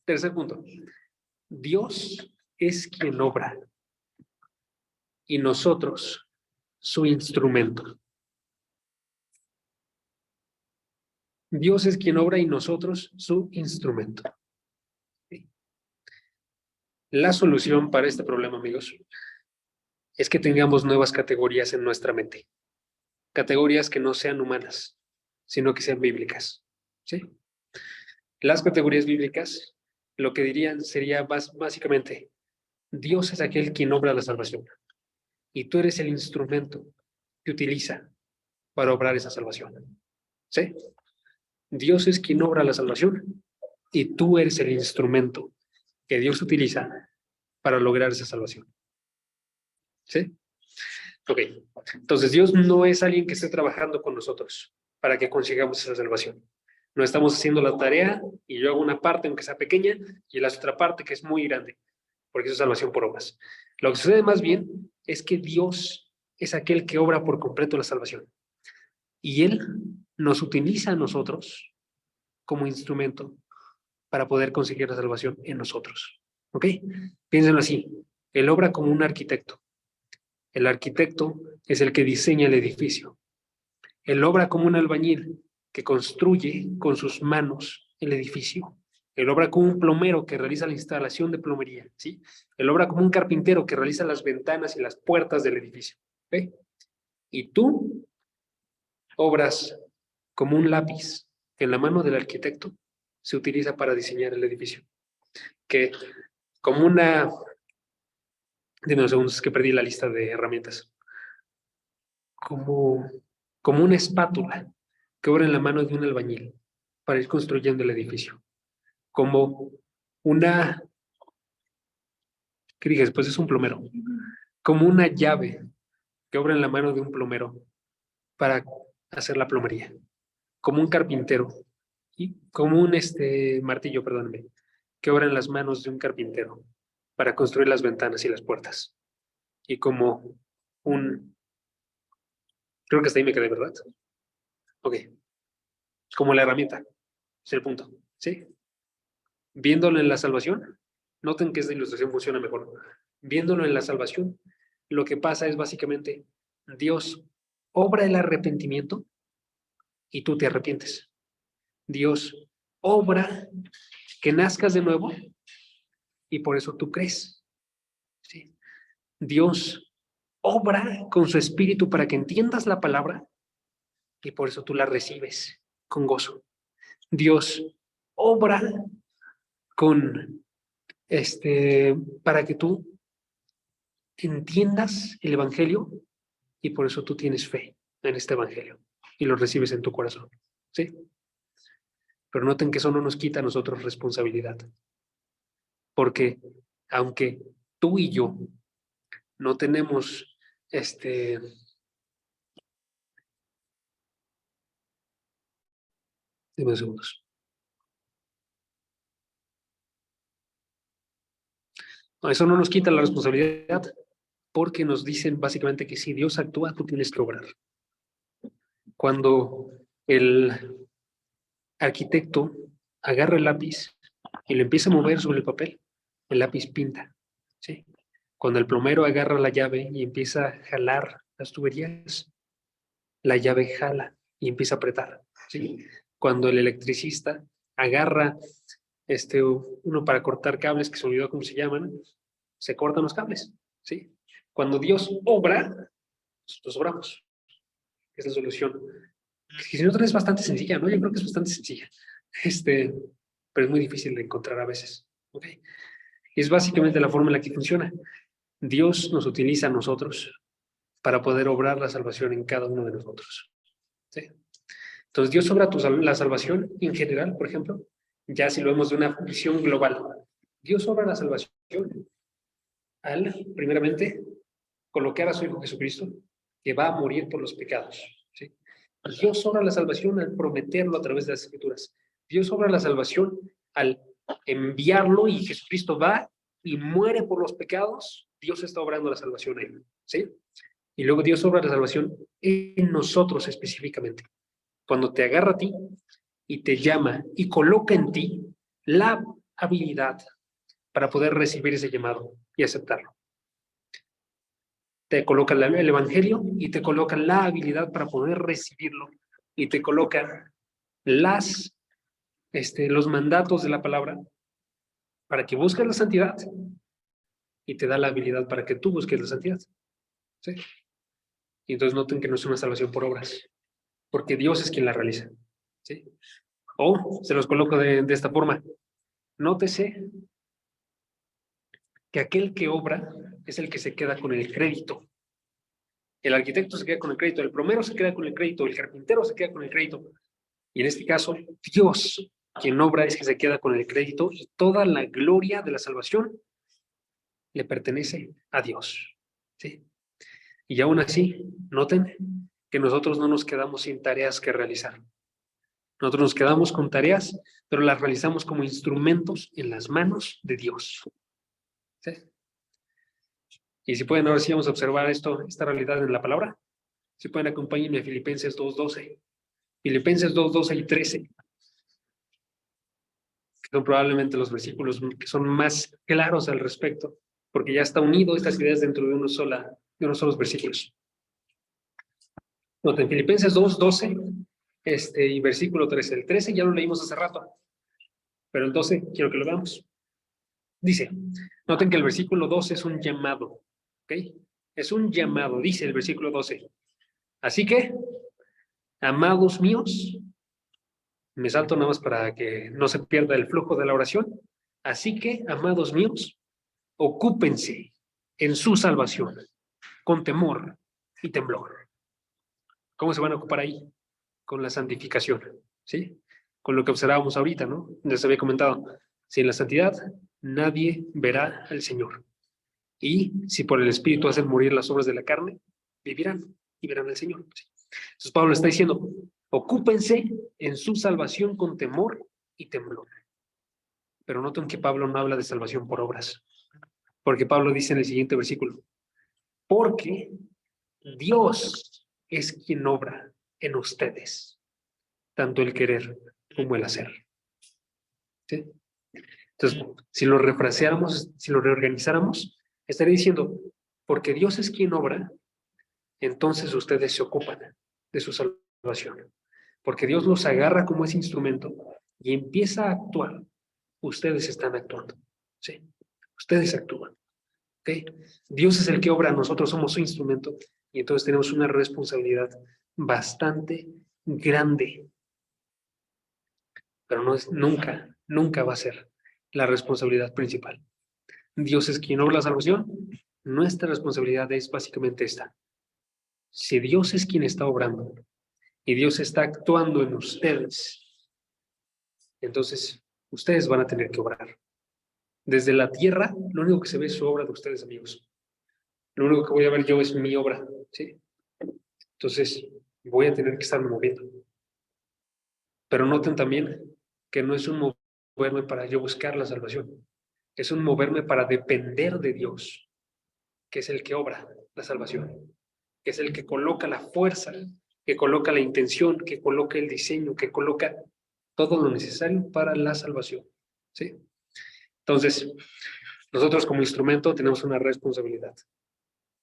Tercer punto. Dios es quien obra y nosotros su instrumento. Dios es quien obra y nosotros su instrumento. La solución para este problema, amigos, es que tengamos nuevas categorías en nuestra mente. Categorías que no sean humanas, sino que sean bíblicas. ¿Sí? Las categorías bíblicas, lo que dirían sería básicamente, Dios es aquel quien obra la salvación y tú eres el instrumento que utiliza para obrar esa salvación. ¿Sí? Dios es quien obra la salvación y tú eres el instrumento que Dios utiliza para lograr esa salvación. ¿Sí? Ok. Entonces Dios no es alguien que esté trabajando con nosotros para que consigamos esa salvación. No estamos haciendo la tarea y yo hago una parte, aunque sea pequeña, y la otra parte que es muy grande, porque eso es salvación por obras. Lo que sucede más bien es que Dios es aquel que obra por completo la salvación. Y Él nos utiliza a nosotros como instrumento para poder conseguir la salvación en nosotros. ¿Ok? Piénsenlo así. Él obra como un arquitecto. El arquitecto es el que diseña el edificio. Él obra como un albañil que construye con sus manos el edificio. Él obra como un plomero que realiza la instalación de plomería. ¿Sí? Él obra como un carpintero que realiza las ventanas y las puertas del edificio. ¿Ok? Y tú obras como un lápiz que en la mano del arquitecto se utiliza para diseñar el edificio. Que como una... Dime unos segundos, es que perdí la lista de herramientas. Como, como una espátula que obra en la mano de un albañil para ir construyendo el edificio. Como una... ¿Qué dije? Después es un plomero. Como una llave que obra en la mano de un plomero para hacer la plomería. Como un carpintero. Y como un martillo, perdóname, que obra en las manos de un carpintero para construir las ventanas y las puertas. Y como un... Creo que hasta ahí me quedé, ¿verdad? Ok. Como la herramienta. Es el punto. ¿Sí? Viéndolo en la salvación, noten que esta ilustración funciona mejor. Viéndolo en la salvación, lo que pasa es básicamente Dios obra el arrepentimiento y tú te arrepientes. Dios obra que nazcas de nuevo y por eso tú crees. ¿Sí? Dios obra con su espíritu para que entiendas la palabra y por eso tú la recibes con gozo. Dios obra con para que tú entiendas el evangelio y por eso tú tienes fe en este evangelio y lo recibes en tu corazón. ¿Sí? Pero noten que eso no nos quita a nosotros responsabilidad. Porque aunque tú y yo no tenemos dime segundos. No, eso no nos quita la responsabilidad porque nos dicen básicamente que si Dios actúa, tú tienes que obrar. Cuando el arquitecto agarra el lápiz y lo empieza a mover sobre el papel, el lápiz pinta. ¿Sí? Cuando el plomero agarra la llave y empieza a jalar las tuberías, la llave jala y empieza a apretar. ¿Sí? Cuando el electricista agarra uno para cortar cables, que se olvidó cómo se llaman, se cortan los cables. ¿Sí? Cuando Dios obra, nosotros obramos. Es la solución. Si no, es bastante sencilla, ¿no? Yo creo que es bastante sencilla. Pero es muy difícil de encontrar a veces. ¿Ok? Es básicamente la forma en la que funciona. Dios nos utiliza a nosotros para poder obrar la salvación en cada uno de nosotros. ¿Sí? Entonces, Dios obra la salvación en general, por ejemplo, ya si lo vemos de una visión global. Dios obra la salvación al, primeramente, colocar a su Hijo Jesucristo, que va a morir por los pecados. ¿Sí? Dios obra la salvación al prometerlo a través de las Escrituras. Dios obra la salvación al enviarlo y Jesucristo va y muere por los pecados. Dios está obrando la salvación ahí. ¿Sí? Y luego Dios obra la salvación en nosotros específicamente. Cuando te agarra a ti y te llama y coloca en ti la habilidad para poder recibir ese llamado y aceptarlo. Te coloca el evangelio y te coloca la habilidad para poder recibirlo y te coloca los mandatos de la palabra para que busques la santidad y te da la habilidad para que tú busques la santidad. ¿Sí? Y entonces noten que no es una salvación por obras, porque Dios es quien la realiza. ¿Sí? O se los coloco de esta forma. Nótese que aquel que obra es el que se queda con el crédito. El arquitecto se queda con el crédito, el plomero se queda con el crédito, el carpintero se queda con el crédito. Y en este caso, Dios, quien obra, es que se queda con el crédito y toda la gloria de la salvación le pertenece a Dios. ¿Sí? Y aún así, noten que nosotros no nos quedamos sin tareas que realizar. Nosotros nos quedamos con tareas, pero las realizamos como instrumentos en las manos de Dios. ¿Sí? Y si pueden, ahora sí vamos a observar esta realidad en la palabra. Si pueden, acompáñenme a Filipenses 2:12. Filipenses 2:12 y 13. Que son probablemente los versículos que son más claros al respecto, porque ya está unido estas ideas dentro de unos solos versículos. Noten, Filipenses 2:12 y versículo 13. El 13 ya lo leímos hace rato, pero el 12 quiero que lo veamos. Dice, noten que el versículo 12 es un llamado, ¿ok? Es un llamado, dice el versículo 12. Así que, Amados míos, me salto nada más para que no se pierda el flujo de la oración. Así que, amados míos, ocúpense en su salvación con temor y temblor. ¿Cómo se van a ocupar ahí? Con la santificación, ¿sí? Con lo que observábamos ahorita, ¿no? Les había comentado, sin la santidad nadie verá al Señor. Y si por el Espíritu hacen morir las obras de la carne, vivirán y verán al Señor. ¿Sí? Entonces Pablo está diciendo, ocúpense en su salvación con temor y temblor. Pero noten que Pablo no habla de salvación por obras, porque Pablo dice en el siguiente versículo, porque Dios es quien obra en ustedes, tanto el querer como el hacer. ¿Sí? Entonces, si lo refraseáramos, si lo reorganizáramos, estaría diciendo, porque Dios es quien obra, entonces ustedes se ocupan de su salvación. Porque Dios los agarra como ese instrumento y empieza a actuar, ustedes están actuando. ¿Sí? Ustedes actúan. ¿Okay? Dios es el que obra, nosotros somos su instrumento y entonces tenemos una responsabilidad bastante grande. Pero no es, nunca va a ser la responsabilidad principal. Dios es quien obra la salvación. Nuestra responsabilidad es básicamente esta. Si Dios es quien está obrando y Dios está actuando en ustedes, entonces ustedes van a tener que obrar. Desde la tierra, lo único que se ve es su obra de ustedes, amigos. Lo único que voy a ver yo es mi obra, ¿sí? Entonces, voy a tener que estarme moviendo. Pero noten también que no es un moverme para yo buscar la salvación. Es un moverme para depender de Dios, que es el que obra la salvación, que es el que coloca la fuerza, que coloca la intención, que coloca el diseño, que coloca todo lo necesario para la salvación. ¿Sí? Entonces, nosotros como instrumento tenemos una responsabilidad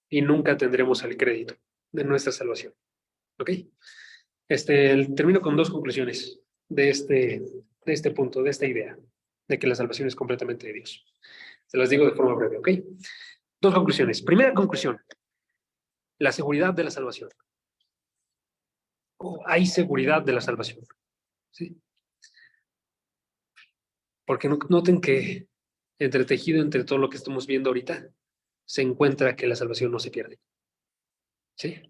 y nunca tendremos el crédito de nuestra salvación. ¿Ok? Termino con dos conclusiones de este punto, de esta idea, de que la salvación es completamente de Dios. Se las digo de forma breve, ¿ok? Dos conclusiones. Primera conclusión, la seguridad de la salvación. Hay seguridad de la salvación. ¿Sí? Porque noten que entretejido entre todo lo que estamos viendo ahorita, se encuentra que la salvación no se pierde. ¿Sí?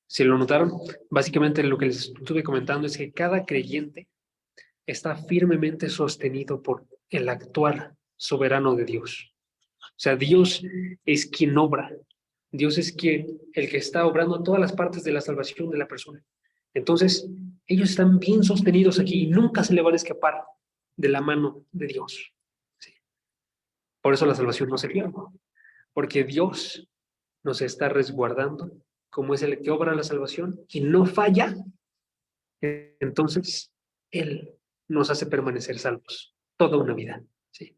Si lo notaron, básicamente lo que les estuve comentando es que cada creyente está firmemente sostenido por el actuar soberano de Dios. O sea, Dios es quien obra. Dios es el que está obrando en todas las partes de la salvación de la persona. Entonces, ellos están bien sostenidos aquí y nunca se le van a escapar de la mano de Dios. ¿Sí? Por eso la salvación no se pierde, porque Dios nos está resguardando, como es el que obra la salvación y no falla, entonces Él nos hace permanecer salvos toda una vida. ¿Sí?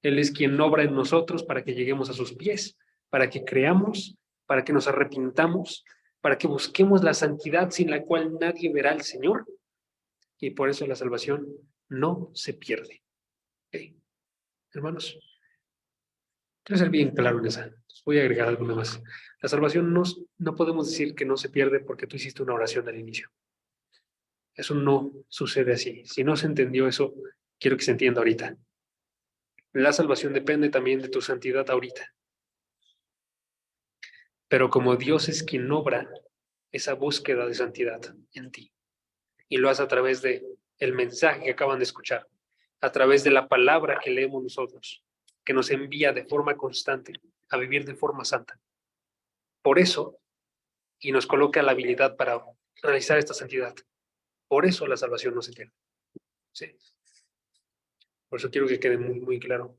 Él es quien obra en nosotros para que lleguemos a sus pies, para que creamos, para que nos arrepintamos, para que busquemos la santidad sin la cual nadie verá al Señor. Y por eso la salvación no se pierde. ¿Okay? Hermanos, quiero ser bien claro en esa. Voy a agregar alguna más. La salvación no podemos decir que no se pierde porque tú hiciste una oración al inicio. Eso no sucede así. Si no se entendió eso, quiero que se entienda ahorita. La salvación depende también de tu santidad ahorita. Pero como Dios es quien obra esa búsqueda de santidad en ti, y lo hace a través de el mensaje que acaban de escuchar, a través de la palabra que leemos nosotros, que nos envía de forma constante a vivir de forma santa. Por eso, y nos coloca la habilidad para realizar esta santidad. Por eso la salvación no se pierde. ¿Sí? Por eso quiero que quede muy, muy claro.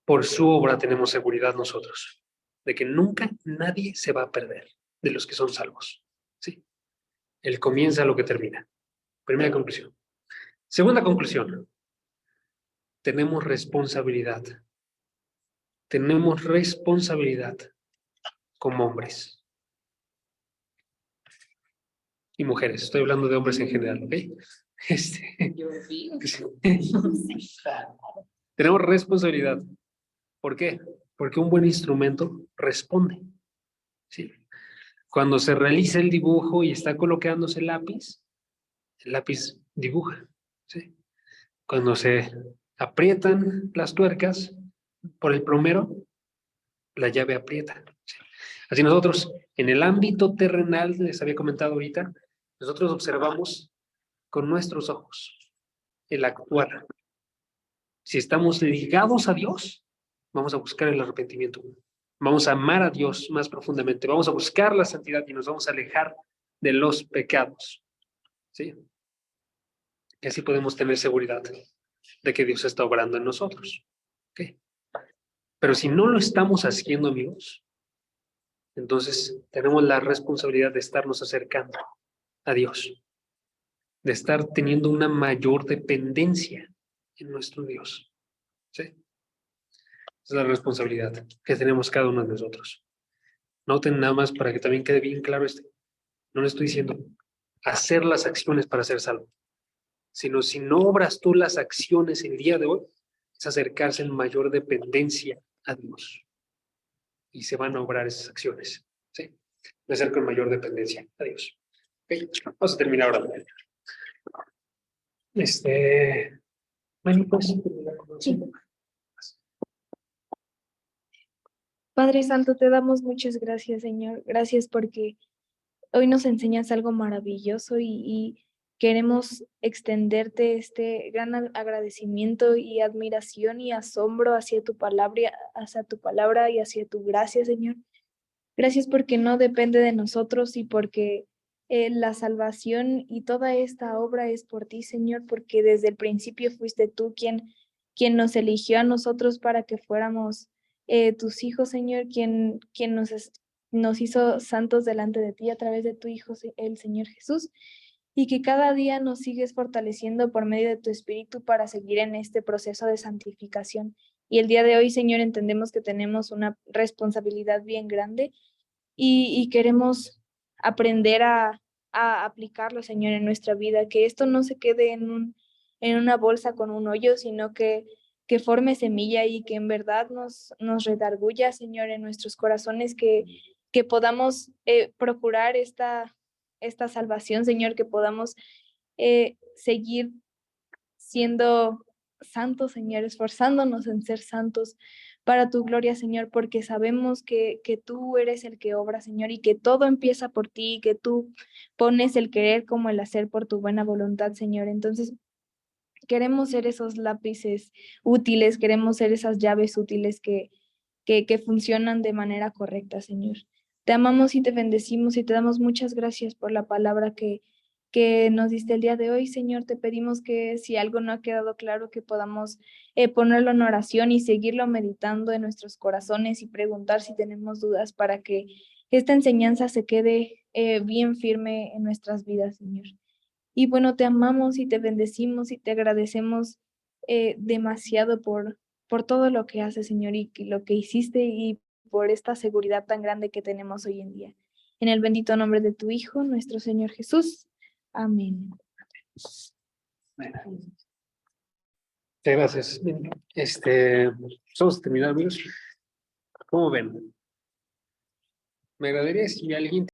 Por su obra tenemos seguridad nosotros, de que nunca nadie se va a perder de los que son salvos. ¿Sí? Él comienza lo que termina. Primera conclusión. Segunda conclusión. Tenemos responsabilidad. Tenemos responsabilidad como hombres y mujeres. Estoy hablando de hombres en general, ¿ok? Tenemos responsabilidad. ¿Por qué? Porque un buen instrumento responde. ¿Sí? Cuando se realiza el dibujo y está colocándose el lápiz dibuja, ¿sí? Cuando se aprietan las tuercas por el plomero, la llave aprieta. ¿Sí? Así nosotros, en el ámbito terrenal, les había comentado ahorita, nosotros observamos con nuestros ojos el actuar. Si estamos ligados a Dios, vamos a buscar el arrepentimiento. Vamos a amar a Dios más profundamente. Vamos a buscar la santidad y nos vamos a alejar de los pecados. ¿Sí? Y así podemos tener seguridad de que Dios está obrando en nosotros. ¿Okay? Pero si no lo estamos haciendo, amigos, entonces tenemos la responsabilidad de estarnos acercando a Dios, de estar teniendo una mayor dependencia en nuestro Dios. ¿Sí? Esa es la responsabilidad que tenemos cada uno de nosotros. Noten nada más para que también quede bien claro no le estoy diciendo hacer las acciones para ser salvo, sino si no obras tú las acciones el día de hoy, es acercarse en mayor dependencia a Dios. Y se van a obrar esas acciones. ¿Sí? Me acerco en mayor dependencia a Dios. Okay. Vamos a terminar ahora. Bueno, pues, Sí. Padre Santo, te damos muchas gracias, Señor. Gracias porque hoy nos enseñas algo maravilloso y queremos extenderte este gran agradecimiento y admiración y asombro hacia tu palabra y hacia tu gracia, Señor. Gracias porque no depende de nosotros y porque la salvación y toda esta obra es por ti, Señor, porque desde el principio fuiste tú quien nos eligió a nosotros para que fuéramos tus hijos, Señor, quien nos hizo santos delante de ti a través de tu Hijo, el Señor Jesús, y que cada día nos sigues fortaleciendo por medio de tu Espíritu para seguir en este proceso de santificación. Y el día de hoy, Señor, entendemos que tenemos una responsabilidad bien grande y queremos aprender a aplicarlo, Señor, en nuestra vida, que esto no se quede en una bolsa con un hoyo, sino que forme semilla y que en verdad nos redarguya, Señor, en nuestros corazones, que podamos procurar esta salvación, Señor, que podamos seguir siendo santos, Señor, esforzándonos en ser santos para tu gloria, Señor, porque sabemos que tú eres el que obra, Señor, y que todo empieza por ti, y que tú pones el querer como el hacer por tu buena voluntad, Señor. Entonces, queremos ser esos lápices útiles, queremos ser esas llaves útiles que funcionan de manera correcta, Señor. Te amamos y te bendecimos y te damos muchas gracias por la palabra que nos diste el día de hoy, Señor. Te pedimos que si algo no ha quedado claro, que podamos ponerlo en oración y seguirlo meditando en nuestros corazones y preguntar si tenemos dudas para que esta enseñanza se quede bien firme en nuestras vidas, Señor. Y bueno, te amamos y te bendecimos y te agradecemos demasiado por todo lo que haces, Señor, y lo que hiciste y por esta seguridad tan grande que tenemos hoy en día. En el bendito nombre de tu Hijo, nuestro Señor Jesús. Amén. muchas gracias. Vamos a terminar, amigos. ¿Cómo ven? Me agradaría si alguien